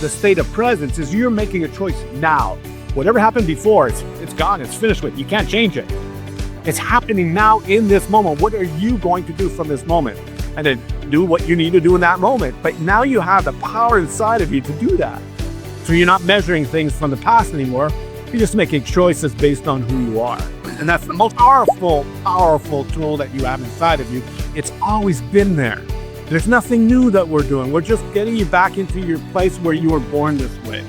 the state of presence is you're making a choice now. Whatever happened before, it's gone, it's finished with. You can't change it. It's happening now in this moment. What are you going to do from this moment? And then do what you need to do in that moment. But now you have the power inside of you to do that. So you're not measuring things from the past anymore. You're just making choices based on who you are. And that's the most powerful tool that you have inside of you. It's always been there. There's nothing new that we're doing. We're just getting you back into your place where you were born this way.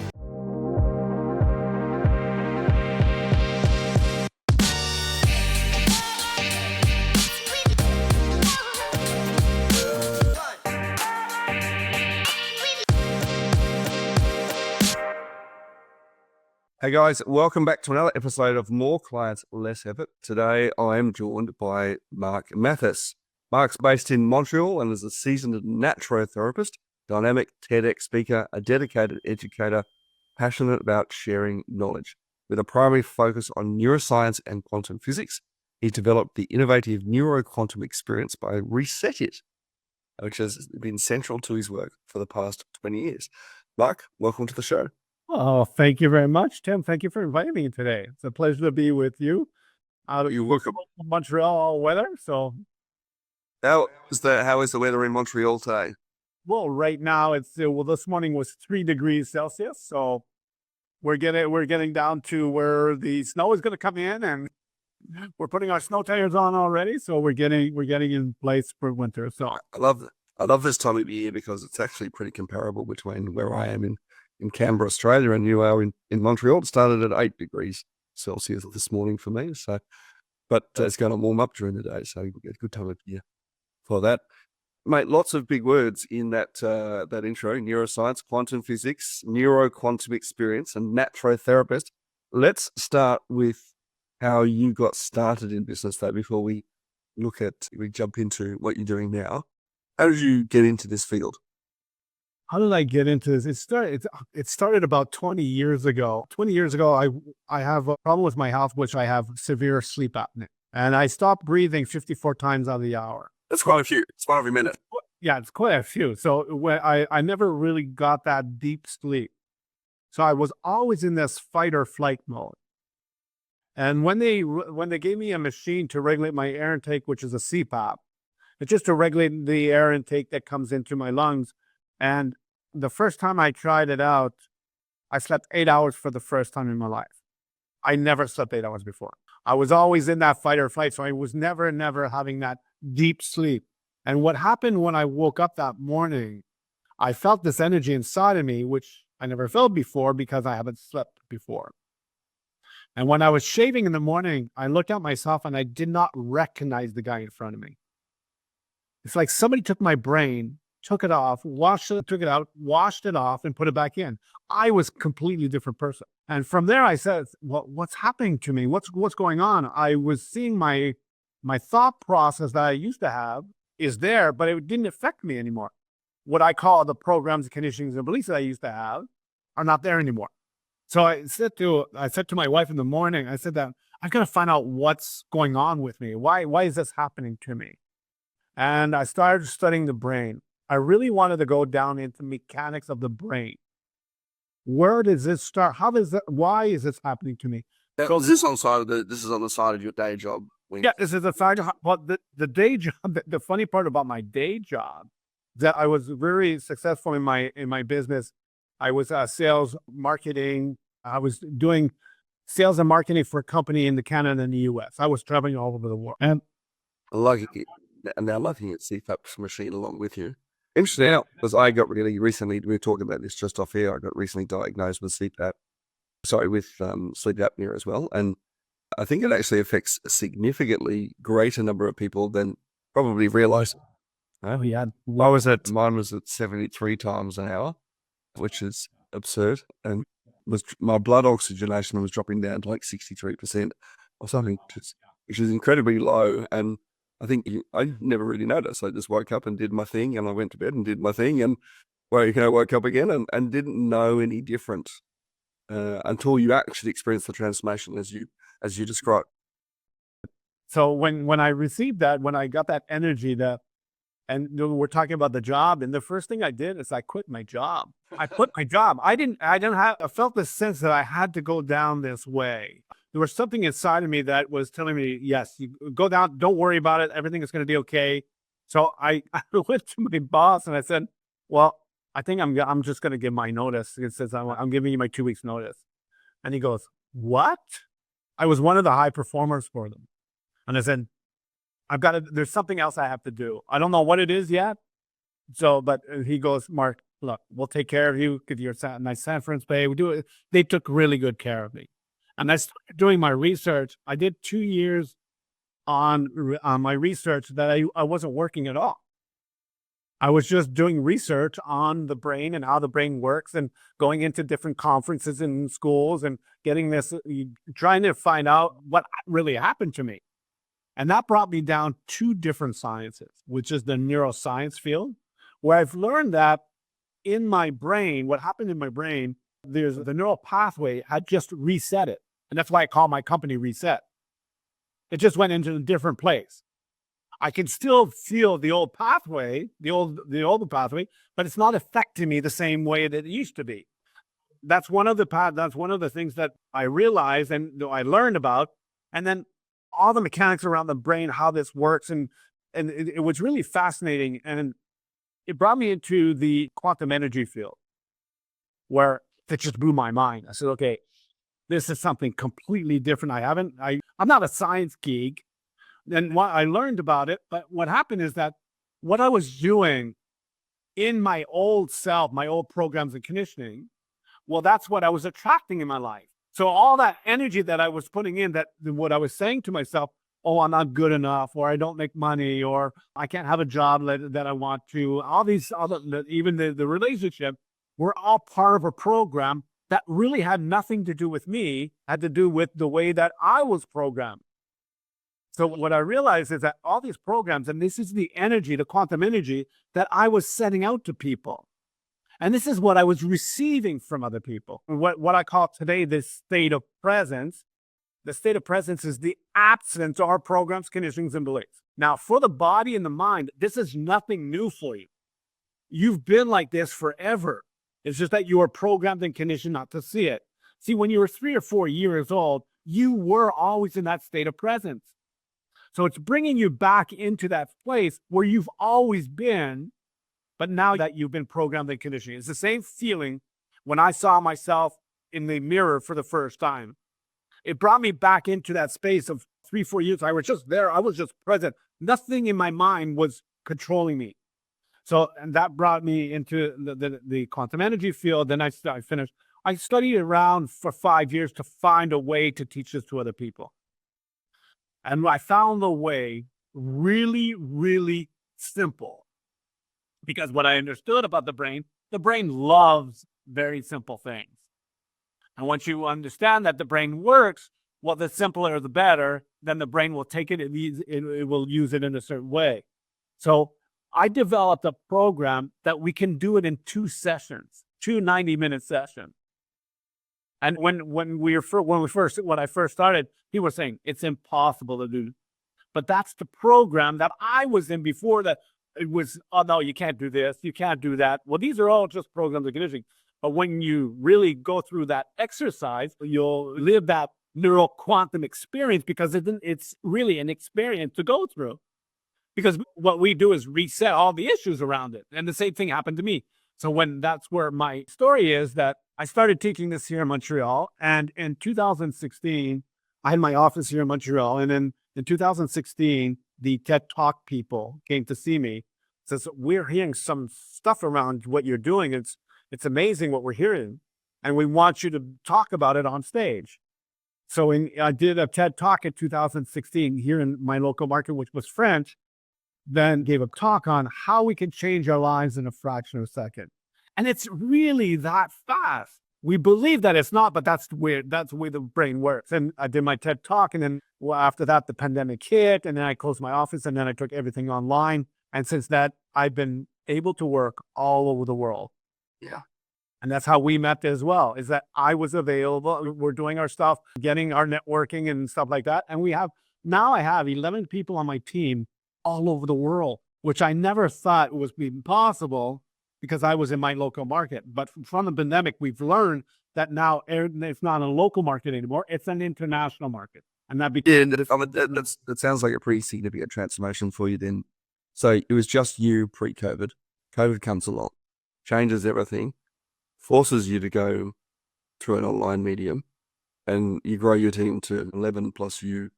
Hey guys, welcome back to another episode of More Clients, Less Effort. Today I am joined by Marc Mathys. Marc's based in Montreal and is a seasoned naturotherapist, dynamic TEDx speaker, a dedicated educator, passionate about sharing knowledge. With a primary focus on neuroscience and quantum physics, he developed the innovative Neuro Quantum Experience by Reset It, which has been central to his work for the past 20 years. Marc, welcome to the show. Oh, thank you very much, Tim. Thank you for inviting me today. It's a pleasure to be with you. You're welcome. Montreal weather. So, How is the weather in Montreal today? well, right now this morning was 3 degrees Celsius. So we're getting down to where the snow is going to come in, and we're putting our snow tires on already. So we're getting in place for winter. So I love this time of year because it's actually pretty comparable between where I am in Canberra, Australia, and you are in Montreal. It started at 8 degrees Celsius this morning for me. So, but it's going to warm up during the day. So a good time of year for that. Mate, lots of big words in that intro: neuroscience, quantum physics, neuro quantum experience, and naturotherapist. Let's start with how you got started in business, though, before we jump into what you're doing now. How did you get into this field? how did I get into this? It started about 20 years ago. 20 years ago, I have a problem with my health, which I have severe sleep apnea, and I stopped breathing 54 times out of the hour. That's quite a few. It's one every minute. Yeah, it's quite a few. So when I never really got that deep sleep. So I was always in this fight or flight mode. And when they gave me a machine to regulate my air intake, which is a CPAP, it's just to regulate the air intake that comes into my lungs. And the first time I tried it out, I slept 8 hours for the first time in my life. I never slept 8 hours before. I was always in that fight or flight. So I was never having that deep sleep. And what happened when I woke up that morning, I felt this energy inside of me, which I never felt before because I haven't slept before. And when I was shaving in the morning, I looked at myself and I did not recognize the guy in front of me. It's like somebody took my brain, took it off, took it out, washed it off, and put it back in. I was a completely different person. And from there, I said, well, what's happening to me? What's going on? I was seeing my thought process that I used to have is there, but it didn't affect me anymore. What I call the programs, conditionings, and beliefs that I used to have are not there anymore. So I said to my wife in the morning, I said that I've got to find out what's going on with me. Why is this happening to me? And I started studying the brain. I really wanted to go down into mechanics of the brain. Where does this start? Why is this happening to me? Because this is on the side of your day job. Yeah, this is a side job. But the day job, the funny part about my day job, that I was very successful in my business. I was sales, marketing. I was doing sales and marketing for a company in Canada and the US. I was traveling all over the world. And lucky at CPAP machine along with you. Interesting out, because I got really recently, we were talking about this just off here, I got recently diagnosed with sleep apnea as well. And I think it actually affects a significantly greater number of people than probably realize. oh yeah, Mine was at 73 times an hour, which is absurd. And my blood oxygenation was dropping down to like 63% or something, which is incredibly low. And I never really noticed. I just woke up and did my thing, and I went to bed and did my thing, and woke up again and didn't know any different until you actually experience the transformation as you described. So when I received that, when I got that energy, And we're talking about the job. And the first thing I did is I quit my job. I quit my job. I felt the sense that I had to go down this way. There was something inside of me that was telling me, yes, you go down, don't worry about it. Everything is going to be okay. So I went to my boss and I said, well, I think I'm just going to give my notice. It says, I'm giving you my 2 weeks notice. And he goes, what? I was one of the high performers for them. And I said, there's something else I have to do. I don't know what it is yet. So, but he goes, Mark, look, we'll take care of you. Give you a nice severance pay. We do it. They took really good care of me. And I started doing my research. I did 2 years on my research that I wasn't working at all. I was just doing research on the brain and how the brain works and going into different conferences in schools and getting this, trying to find out what really happened to me. And that brought me down 2 different sciences, which is the neuroscience field, where I've learned that in my brain, what happened in my brain, there's the neural pathway had just reset it. And that's why I call my company Reset. It just went into a different place. I can still feel the old pathway, the old pathway, but it's not affecting me the same way that it used to be. That's one of the things that I realized and I learned about. And then all the mechanics around the brain, how this works. And it was really fascinating. And it brought me into the quantum energy field where it just blew my mind. I said, okay, this is something completely different. I'm not a science geek. And what I learned about it, but what happened is that what I was doing in my old self, my old programs and conditioning, well, that's what I was attracting in my life. So all that energy that I was putting in, that what I was saying to myself, oh, I'm not good enough, or I don't make money, or I can't have a job that I want to, all these other, even the relationship, were all part of a program that really had nothing to do with me, had to do with the way that I was programmed. So what I realized is that all these programs, and this is the energy, the quantum energy that I was sending out to people. And this is what I was receiving from other people. What I call today this state of presence. The state of presence is the absence of our programs, conditionings, and beliefs. Now, for the body and the mind, this is nothing new for you. You've been like this forever. It's just that you are programmed and conditioned not to see it. See, when you were 3 or 4 years old, you were always in that state of presence. So it's bringing you back into that place where you've always been, but now that you've been programmed and conditioned. It's the same feeling when I saw myself in the mirror for the first time. It brought me back into that space of 3, 4 years. I was just there. I was just present. Nothing in my mind was controlling me. So, and that brought me into the quantum energy field. Then I finished. I studied around for 5 years to find a way to teach this to other people. And I found the way really, really simple. Because what I understood about the brain loves very simple things. And once you understand that the brain works, well, the simpler the better, then the brain will take it, it will use it in a certain way. So I developed a program that we can do it in 2 sessions, 2 90-minute sessions. And when I first started, he was saying it's impossible to do. But that's the program that I was in before that it was, oh no, you can't do this, you can't do that. Well, these are all just programs of conditioning. But when you really go through that exercise, you'll live that Neuro Quantum Experience, because it's really an experience to go through. Because what we do is reset all the issues around it. And the same thing happened to me. So that's where my story is, that I started teaching this here in Montreal. And in 2016, I had my office here in Montreal. And then in 2016, the TED Talk people came to see me. Says, we're hearing some stuff around what you're doing. It's amazing what we're hearing. And we want you to talk about it on stage. So I did a TED Talk in 2016 here in my local market, which was French. Then gave a talk on how we can change our lives in a fraction of a second. And it's really that fast. We believe that it's not, but that's the way the brain works. And I did my TED Talk, and then after that, the pandemic hit, and then I closed my office, and then I took everything online. And since that, I've been able to work all over the world. Yeah. And that's how we met as well, is that I was available. We're doing our stuff, getting our networking and stuff like that. And I have 11 people on my team all over the world. which I never thought was even possible because I was in my local market. But from the pandemic, we've learned that now it's not a local market anymore. It's an international market. And that Yeah, and that sounds like a pretty significant transformation for you then. So it was just you pre-COVID. COVID comes along, changes everything, forces you to go through an online medium, and you grow your team to 11 plus you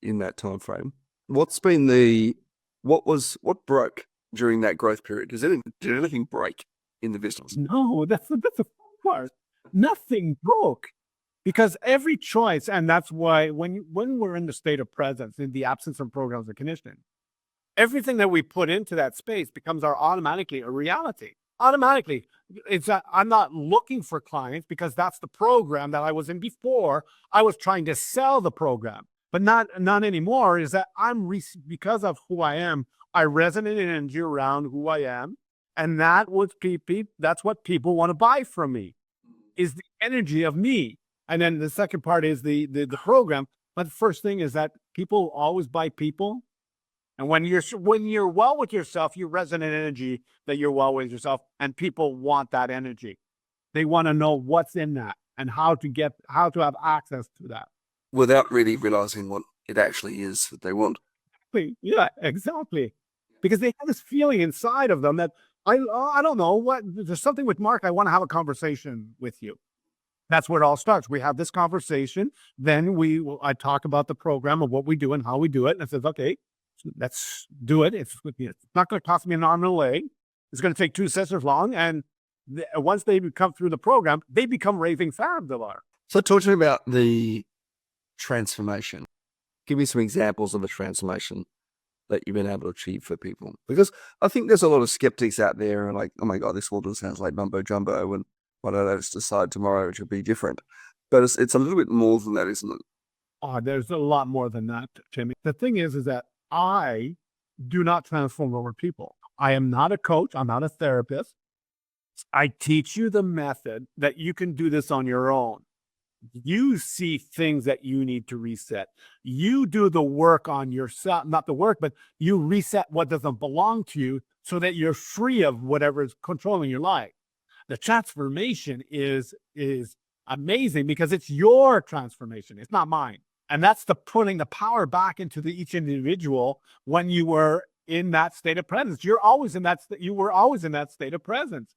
in that time frame. What broke during that growth period? Did anything break in the business? No, that's the part. Nothing broke. Because every choice, and that's why when we're in the state of presence, in the absence of programs of conditioning, everything that we put into that space becomes automatically a reality. Automatically, I'm not looking for clients because that's the program that I was in before. I was trying to sell the program, but not anymore. Is that because of who I am, I resonate in energy around who I am, and that's what people want to buy from me, is the energy of me. And then the second part is the program. But the first thing is that people always buy people. And when you're well with yourself, you resonate energy that you're well with yourself, and people want that energy. They want to know what's in that and how to have access to that. Without really realizing what it actually is that they want. Yeah, exactly. Because they have this feeling inside of them that I don't know what, there's something with Marc. I want to have a conversation with you. That's where it all starts. We have this conversation. Then I talk about the program of what we do and how we do it. And it says, okay, let's do it. It's not going to cost me an arm and a leg. It's going to take 2 sessions long. And once they come through the program, they become raving fans of ours. So talk to me about the transformation. Give me some examples of a transformation that you've been able to achieve for people. Because I think there's a lot of skeptics out there and like, oh my God, this all just sounds like mumbo jumbo. And why don't I just decide tomorrow it should be different? But it's a little bit more than that, isn't it? Oh, there's a lot more than that, Jimmy. The thing is that I do not transform over people. I am not a coach. I'm not a therapist. I teach you the method that you can do this on your own. You see things that you need to reset. You do the work on yourself, not the work, but you reset what doesn't belong to you so that you're free of whatever is controlling your life. The transformation is amazing because it's your transformation. It's not mine. And that's putting the power back into each individual when you were in that state of presence. You were always in that state of presence.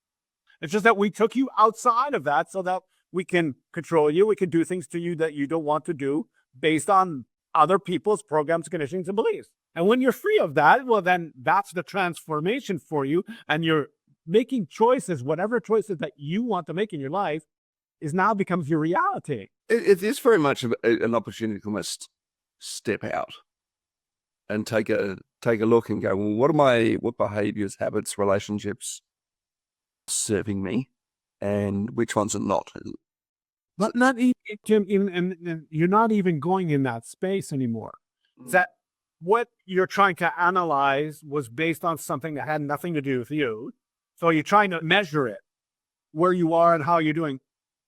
It's just that we took you outside of that so that we can control you. We can do things to you that you don't want to do based on other people's programs, conditionings, and beliefs. And when you're free of that, well, then that's the transformation for you. And you're making choices, whatever choices that you want to make in your life now becomes your reality. It is very much an opportunity to almost step out and take a look and go, well, what behaviors, habits, relationships serving me, and which ones are not? But not even, Jim, and you're not even going in that space anymore. That what you're trying to analyze was based on something that had nothing to do with you. So you're trying to measure it, where you are and how you're doing.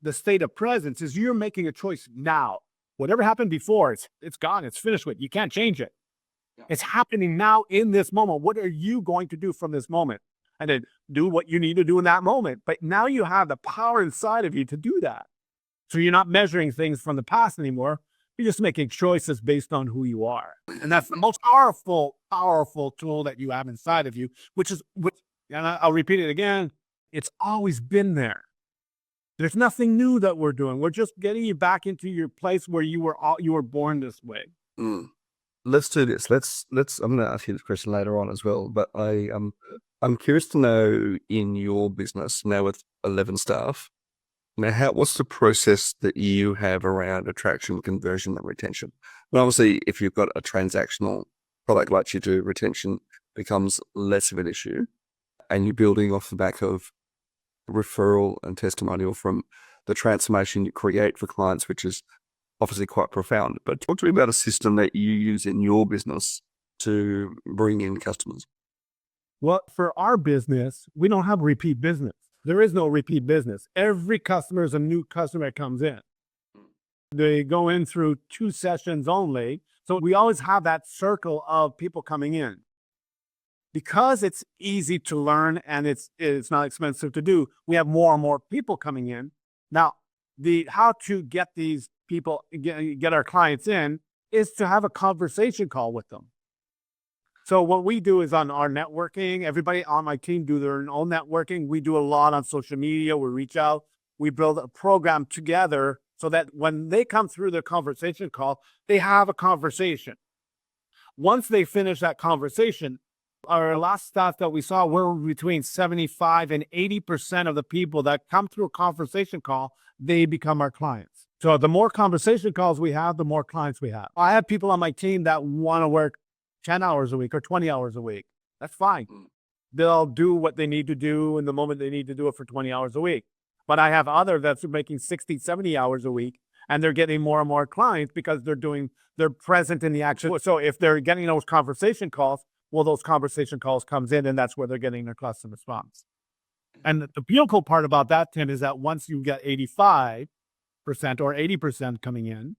The state of presence is you're making a choice now. Whatever happened before, it's gone. It's finished with. You can't change it. Yeah. It's happening now in this moment. What are you going to do from this moment? And then do what you need to do in that moment. But now you have the power inside of you to do that. So you're not measuring things from the past anymore. You're just making choices based on who you are. And that's the most powerful tool that you have inside of you, and I'll repeat it again. It's always been there. There's nothing new that we're doing. We're just getting you back into your place where you were born this way. Let's do this. I'm going to ask you this question later on as well, but I'm curious to know, in your business now with 11 staff, now what's the process that you have around attraction, conversion, and retention? And obviously, if you've got a transactional product like you do, retention becomes less of an issue, and you're building off the back of referral and testimonial from the transformation you create for clients, which is obviously quite profound. But talk to me about a system that you use in your business to bring in customers. Well, for our business, we don't have repeat business. There is no repeat business. Every customer is a new customer that comes in. They go in through 2 sessions only. So we always have that circle of people coming in. because it's easy to learn and it's not expensive to do, we have more and more people coming in. Now, how to get these people, get our clients in, is to have a conversation call with them. So what we do is on our networking, everybody on my team do their own networking. We do a lot on social media. We reach out, we build a program together so that when they come through their conversation call, they have a conversation. Once they finish that conversation, our last stats that we saw were between 75 and 80% of the people that come through a conversation call, they become our clients. So the more conversation calls we have, the more clients we have. I have people on my team that want to work 10 hours a week or 20 hours a week. That's fine. They'll do what they need to do in the moment they need to do it for 20 hours a week. But I have others that's making 60, 70 hours a week, and they're getting more and more clients because they're present in the action. So if they're getting those conversation calls, well, those conversation calls comes in, and that's where they're getting their custom response. And the beautiful part about that, Tim, is that once you get 85% or 80% coming in,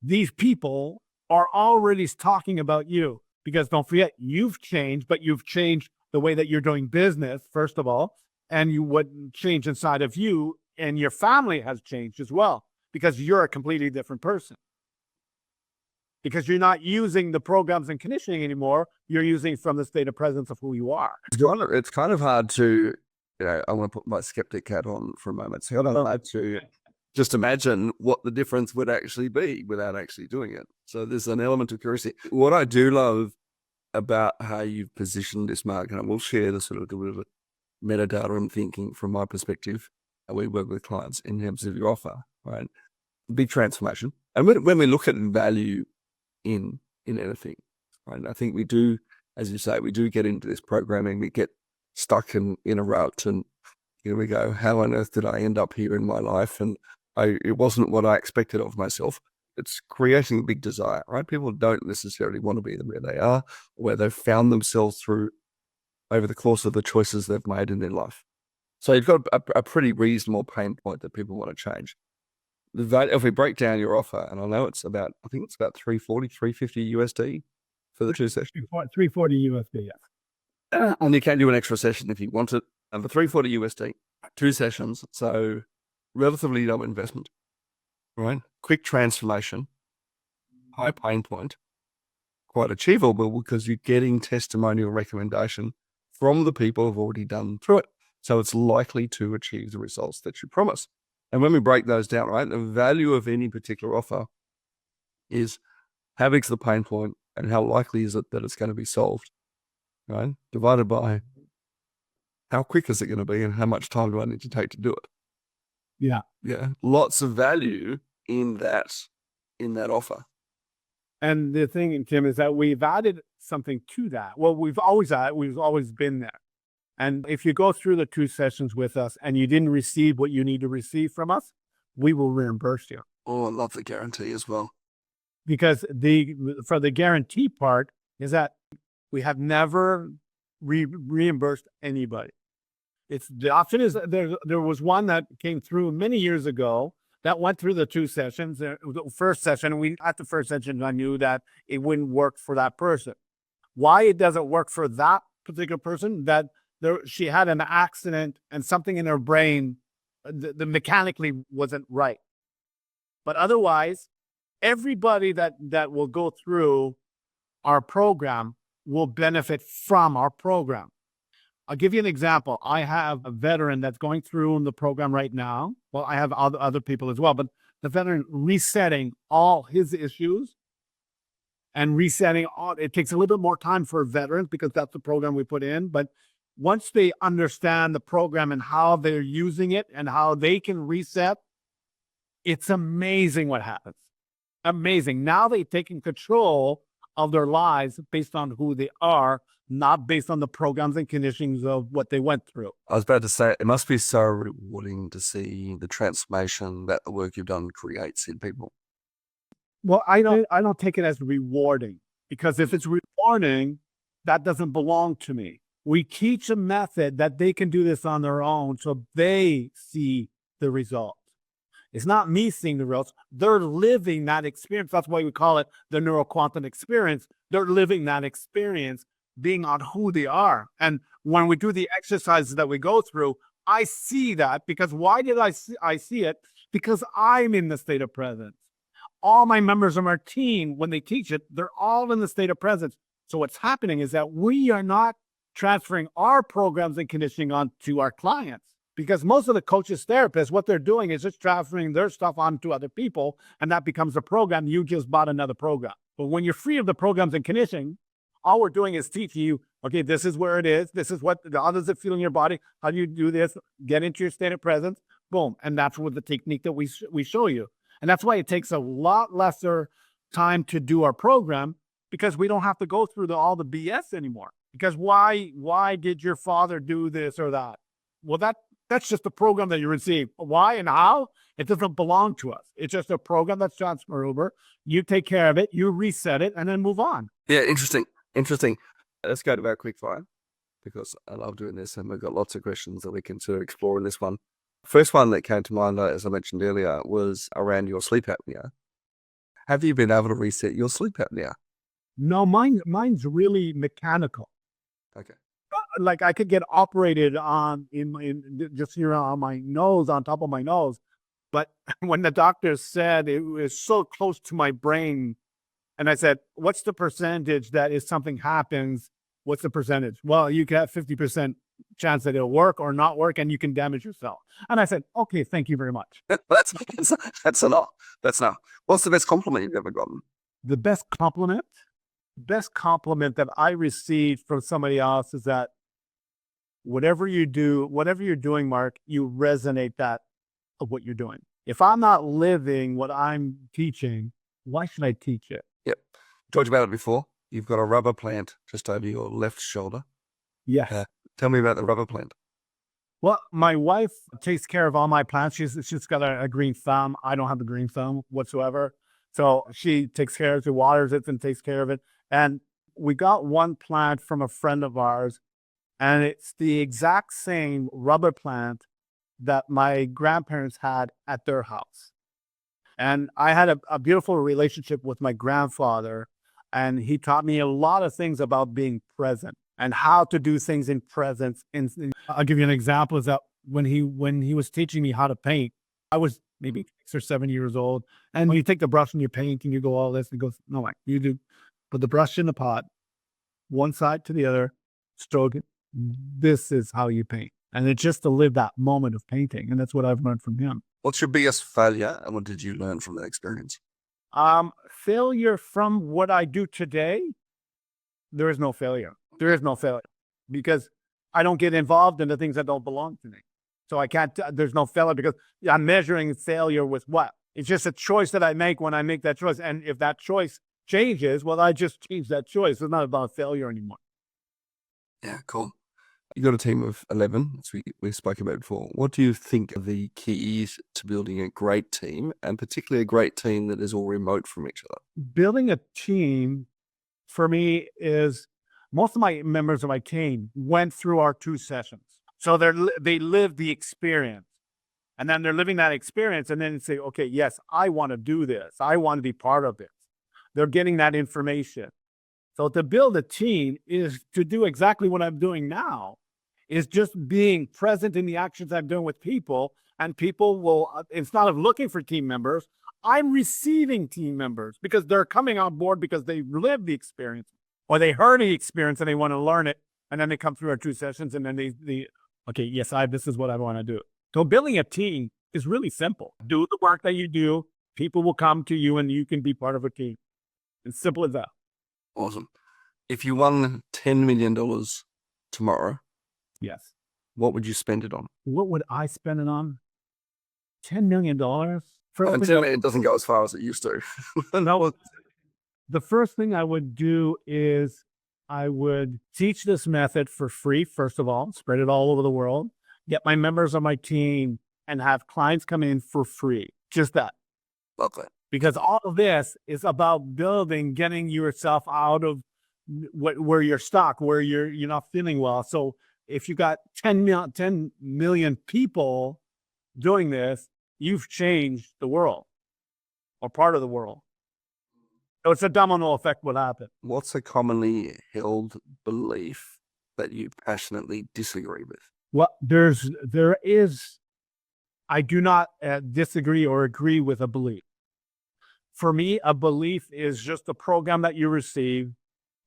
these people are already talking about you. Because don't forget, you've changed, but you've changed the way that you're doing business, first of all, and what changed inside of you, and your family has changed as well, because you're a completely different person. Because you're not using the programs and conditioning anymore, you're using from the state of presence of who you are. It's kind of hard to, I want to put my skeptic hat on for a moment. So I don't know to just imagine what the difference would actually be without actually doing it. So there's an element of curiosity. What I do love about how you've positioned this, Mark, and I will share the sort of deliberate metadata and thinking from my perspective, how we work with clients in terms of your offer, right? Big transformation. And when we look at value in anything, right? I think we do, as you say, we do get into this programming, we get stuck in a rut, and here we go, how on earth did I end up here in my life? And it wasn't what I expected of myself. It's creating a big desire, right? People don't necessarily want to be where they are, or where they've found themselves through over the course of the choices they've made in their life. So you've got a pretty reasonable pain point that people want to change. The value, if we break down your offer, and I know it's about, I think it's about 340, 350 USD for the 2 sessions. 340 USD, yeah. And you can do an extra session if you want it. And for 340 USD, 2 sessions, so relatively low investment, right? Quick transformation, high pain point, quite achievable because you're getting testimonial recommendation from the people who've already done through it. So it's likely to achieve the results that you promise. And when we break those down, right, the value of any particular offer is how big's the pain point and how likely is it that it's going to be solved, right? Divided by how quick is it going to be and how much time do I need to take to do it? Yeah. Yeah. Lots of value in that offer. And the thing, Tim, is that we've added something to that. Well, we've always been there. And if you go through the 2 sessions with us and you didn't receive what you need to receive from us, we will reimburse you. Oh, I love the guarantee as well. Because for the guarantee part is that we have never reimbursed anybody. The option is there was one that came through many years ago that went through the 2 sessions. The first session, at the first session, I knew that it wouldn't work for that person. Why it doesn't work for that particular person? That she had an accident and something in her brain, the mechanically wasn't right. But otherwise, everybody that will go through our program will benefit from our program. I'll give you an example. I have a veteran that's going through in the program right now. Well, I have other people as well, but the veteran resetting all his issues and resetting all, it takes a little bit more time for veterans because that's the program we put in. But once they understand the program and how they're using it and how they can reset, it's amazing what happens. Amazing. Now they've taken control of their lives based on who they are, not based on the programs and conditionings of what they went through. I was about to say, it must be so rewarding to see the transformation that the work you've done creates in people. Well, I don't take it as rewarding, because if it's rewarding, that doesn't belong to me. We teach a method that they can do this on their own so they see the results. It's not me seeing the results. They're living that experience. That's why we call it the Neuro Quantum Experience. They're living that experience being on who they are. And when we do the exercises that we go through, I see that because why did I see it? Because I'm in the state of presence. All my members of our team, when they teach it, they're all in the state of presence. So what's happening is that we are not transferring our programs and conditioning onto our clients. Because most of the coaches, therapists, what they're doing is just transferring their stuff onto other people, and that becomes a program. You just bought another program. But when you're free of the programs and conditioning, all we're doing is teaching you, okay, this is where it is. This is how does it feel in your body? How do you do this? Get into your state of presence. Boom. And that's what the technique that we show you. And that's why it takes a lot lesser time to do our program, because we don't have to go through all the BS anymore. Because why did your father do this or that? Well, that's just the program that you receive. Why and how? It doesn't belong to us. It's just a program that's transferred over. You take care of it, you reset it, and then move on. Yeah, interesting. Let's go to our quick fire, because I love doing this, and we've got lots of questions that we can sort of explore in this one. First one that came to mind, as I mentioned earlier, was around your sleep apnea. Have you been able to reset your sleep apnea? No, mine's really mechanical. Okay. Like I could get operated on just here on my nose, on top of my nose. But when the doctor said it was so close to my brain, and I said, what's the percentage that if something happens, what's the percentage? Well, you can have 50% chance that it'll work or not work, and you can damage yourself. And I said, okay, thank you very much. That's a lot. That's enough. What's the best compliment you've ever gotten? The best compliment that I received from somebody else is that whatever you're doing, Mark, you resonate that of what you're doing. If I'm not living what I'm teaching, why should I teach it? Yep. Talked about it before. You've got a rubber plant just over your left shoulder. Yes. Tell me about the rubber plant. Well, my wife takes care of all my plants. She's got a green thumb. I don't have a green thumb whatsoever. So she takes care of it, waters it, and takes care of it. And we got one plant from a friend of ours, and it's the exact same rubber plant that my grandparents had at their house. And I had a beautiful relationship with my grandfather, and he taught me a lot of things about being present and how to do things in presence. I'll give you an example is that when he was teaching me how to paint, I was maybe 6 or 7 years old. And when you take the brush and you paint and you go all this, and he goes, no, Mike, you do put the brush in the pot, one side to the other, stroke it. This is how you paint. And it's just to live that moment of painting. And that's what I've learned from him. What's your biggest failure, and what did you learn from that experience? Failure from what I do today, there is no failure. There is no failure because I don't get involved in the things that don't belong to me. So I can't, there's no failure because I'm measuring failure with what? It's just a choice that I make when I make that choice. And if that choice changes, well, I just change that choice. It's not about failure anymore. Yeah, cool. You got a team of 11, as we spoke about before. What do you think are the keys to building a great team, and particularly a great team that is all remote from each other? Building a team for me is most of my members of my team went through our 2 sessions. So they live the experience, and then they're living that experience, and then they say, okay, yes, I want to do this. I want to be part of this. They're getting that information. So to build a team is to do exactly what I'm doing now, is just being present in the actions I'm doing with people, and people will, instead of looking for team members, I'm receiving team members because they're coming on board because they lived the experience or they heard the experience and they want to learn it. And then they come through our 2 sessions and then they okay, yes, this is what I want to do. So building a team is really simple. Do the work that you do. People will come to you and you can be part of a team. It's simple as that. Awesome. If you won $10 million tomorrow, yes, what would you spend it on? What would I spend it on? $10 million? Until it doesn't go as far as it used to. No, the first thing I would do is I would teach this method for free, first of all, spread it all over the world, get my members on my team and have clients come in for free. Just that. Lovely. Because all of this is about getting yourself out of where you're stuck, where you're not feeling well. So if you got 10 million people doing this, you've changed the world or part of the world. So it's a domino effect will happen. What's a commonly held belief that you passionately disagree with? Well, I do not disagree or agree with a belief. For me, a belief is just a program that you receive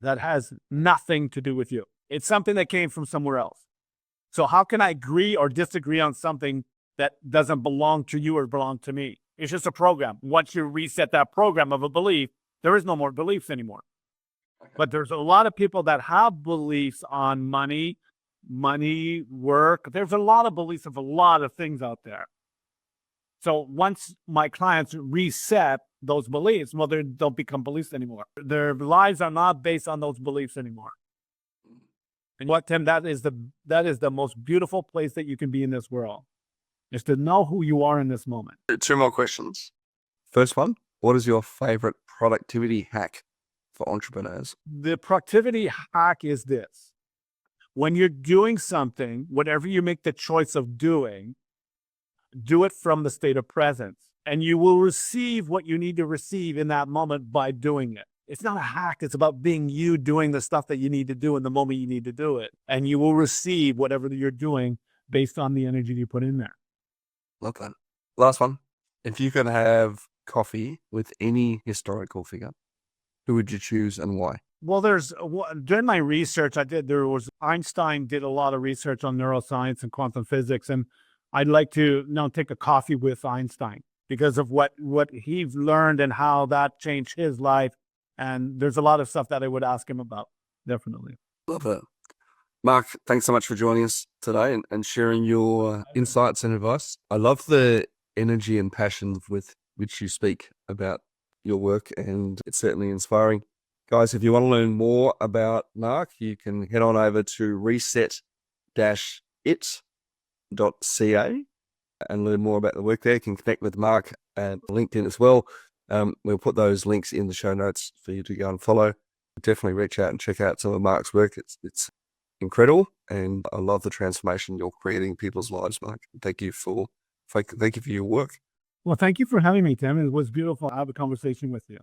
that has nothing to do with you. It's something that came from somewhere else. So how can I agree or disagree on something that doesn't belong to you or belong to me? It's just a program. Once you reset that program of a belief, there is no more beliefs anymore. But there's a lot of people that have beliefs on money, work. There's a lot of beliefs of a lot of things out there. So once my clients reset those beliefs, well, they don't become beliefs anymore. Their lives are not based on those beliefs anymore. And what, Tim, that is the most beautiful place that you can be in this world, is to know who you are in this moment. 2 more questions. First one, what is your favorite productivity hack for entrepreneurs? The productivity hack is this. When you're doing something, whatever you make the choice of doing, do it from the state of presence, and you will receive what you need to receive in that moment by doing it. It's not a hack. It's about being you, doing the stuff that you need to do in the moment you need to do it. And you will receive whatever you're doing based on the energy you put in there. Love that. Last one. If you could have coffee with any historical figure, who would you choose and why? Well, during my research Einstein did a lot of research on neuroscience and quantum physics, and I'd like to now take a coffee with Einstein because of what he learned and how that changed his life. And there's a lot of stuff that I would ask him about. Definitely. Love it. Marc, thanks so much for joining us today and sharing your insights and advice. I love the energy and passion with which you speak about your work, and it's certainly inspiring. Guys, if you want to learn more about Marc, you can head on over to reset-it.ca and learn more about the work there. You can connect with Marc at LinkedIn as well. We'll put those links in the show notes for you to go and follow. Definitely reach out and check out some of Marc's work. It's incredible, and I love the transformation you're creating in people's lives, Marc. Thank you for your work. Well, thank you for having me, Tim. It was beautiful to have a conversation with you.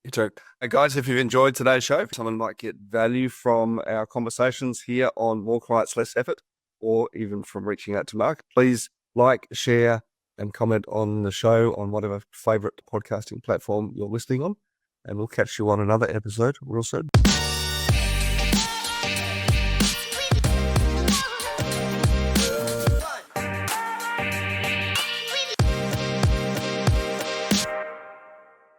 You too. Hey guys, if you've enjoyed today's show, someone might get value from our conversations here on More Clients, Less Effort, or even from reaching out to Marc, please like, share, and comment on the show on whatever favorite podcasting platform you're listening on. And we'll catch you on another episode real soon.